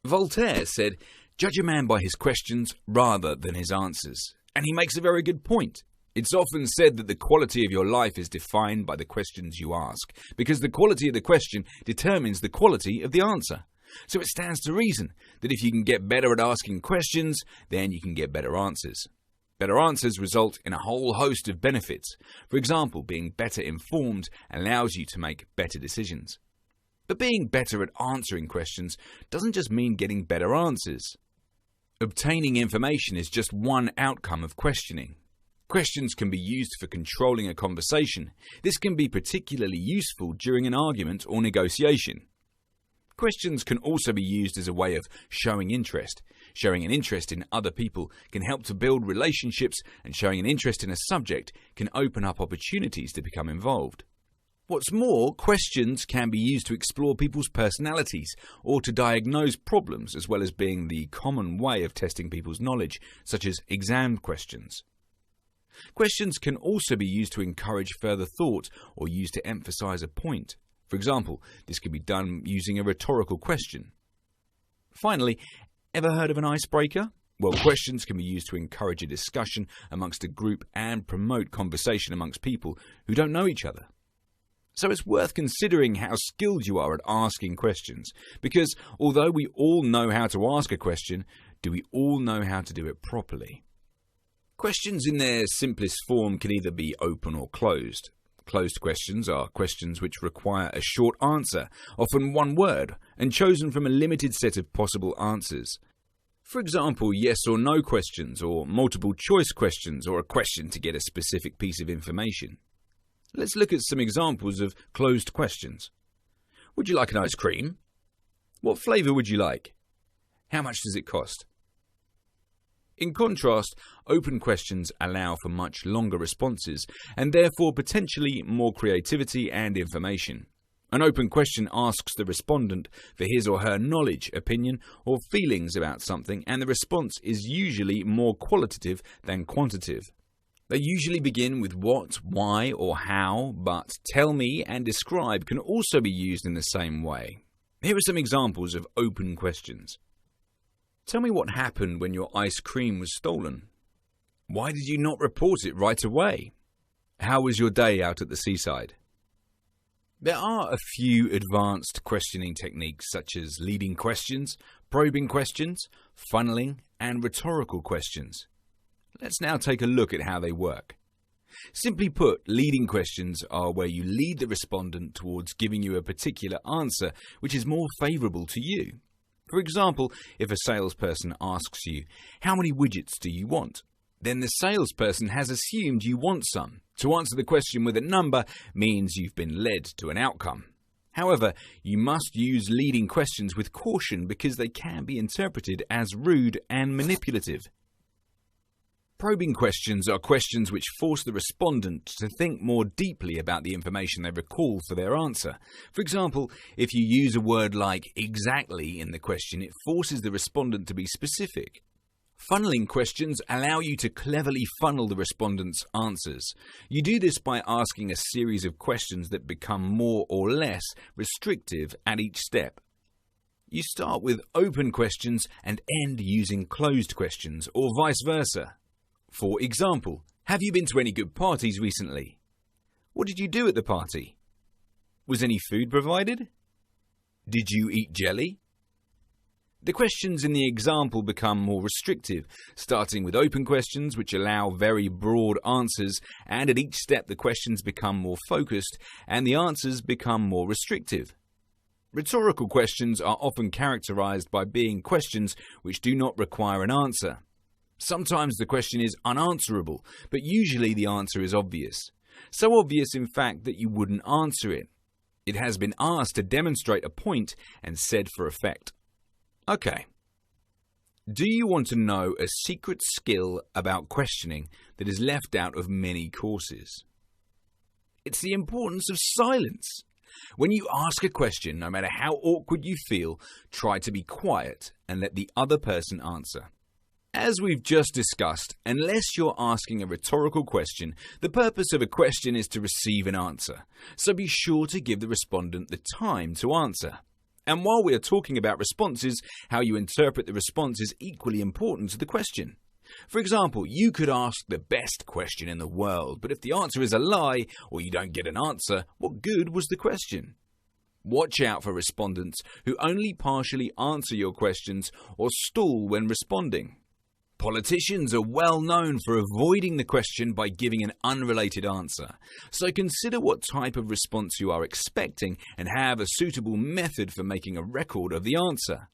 Voltaire said, "Judge a man by his questions rather than his answers." And he makes a very good point. It's often said that the quality of your life is defined by the questions you ask, because the quality of the question determines the quality of the answer. So it stands to reason that if you can get better at asking questions, then you can get better answers. Better answers result in a whole host of benefits. For example, being better informed allows you to make better decisions. But being better at answering questions doesn't just mean getting better answers. Obtaining information is just one outcome of questioning. Questions can be used for controlling a conversation. This can be particularly useful during an argument or negotiation. Questions can also be used as a way of showing interest. Showing an interest in other people can help to build relationships, and showing an interest in a subject can open up opportunities to become involved. What's more, questions can be used to explore people's personalities or to diagnose problems, as well as being the common way of testing people's knowledge, such as exam questions. Questions can also be used to encourage further thought or used to emphasize a point. For example, this can be done using a rhetorical question. Finally, ever heard of an icebreaker? Well, questions can be used to encourage a discussion amongst a group and promote conversation amongst people who don't know each other. So it's worth considering how skilled you are at asking questions, because although we all know how to ask a question, do we all know how to do it properly? Questions in their simplest form can either be open or closed. Closed questions are questions which require a short answer, often one word, and chosen from a limited set of possible answers. For example, yes or no questions, or multiple choice questions, or a question to get a specific piece of information. Let's look at some examples of closed questions. Would you like an ice cream? What flavour would you like? How much does it cost? In contrast, open questions allow for much longer responses and therefore potentially more creativity and information. An open question asks the respondent for his or her knowledge, opinion, or feelings about something, and the response is usually more qualitative than quantitative. They usually begin with what, why, or how, but tell me and describe can also be used in the same way. Here are some examples of open questions. Tell me what happened when your ice cream was stolen. Why did you not report it right away? How was your day out at the seaside? There are a few advanced questioning techniques such as leading questions, probing questions, funneling, and rhetorical questions. Let's now take a look at how they work. Simply put, leading questions are where you lead the respondent towards giving you a particular answer which is more favourable to you. For example, if a salesperson asks you, "How many widgets do you want?" then the salesperson has assumed you want some. To answer the question with a number means you've been led to an outcome. However, you must use leading questions with caution because they can be interpreted as rude and manipulative. Probing questions are questions which force the respondent to think more deeply about the information they recall for their answer. For example, if you use a word like exactly in the question, it forces the respondent to be specific. Funneling questions allow you to cleverly funnel the respondent's answers. You do this by asking a series of questions that become more or less restrictive at each step. You start with open questions and end using closed questions, or vice versa. For example, have you been to any good parties recently? What did you do at the party? Was any food provided? Did you eat jelly? The questions in the example become more restrictive, starting with open questions which allow very broad answers, and at each step the questions become more focused and the answers become more restrictive. Rhetorical questions are often characterized by being questions which do not require an answer. Sometimes the question is unanswerable, but usually the answer is obvious. So obvious, in fact, that you wouldn't answer it. It has been asked to demonstrate a point and said for effect. Okay. Do you want to know a secret skill about questioning that is left out of many courses? It's the importance of silence. When you ask a question, no matter how awkward you feel, try to be quiet and let the other person answer. As we've just discussed, unless you're asking a rhetorical question, the purpose of a question is to receive an answer. So be sure to give the respondent the time to answer. And while we are talking about responses, how you interpret the response is equally important to the question. For example, you could ask the best question in the world, but if the answer is a lie or you don't get an answer, what good was the question? Watch out for respondents who only partially answer your questions or stall when responding. Politicians are well known for avoiding the question by giving an unrelated answer, so consider what type of response you are expecting and have a suitable method for making a record of the answer.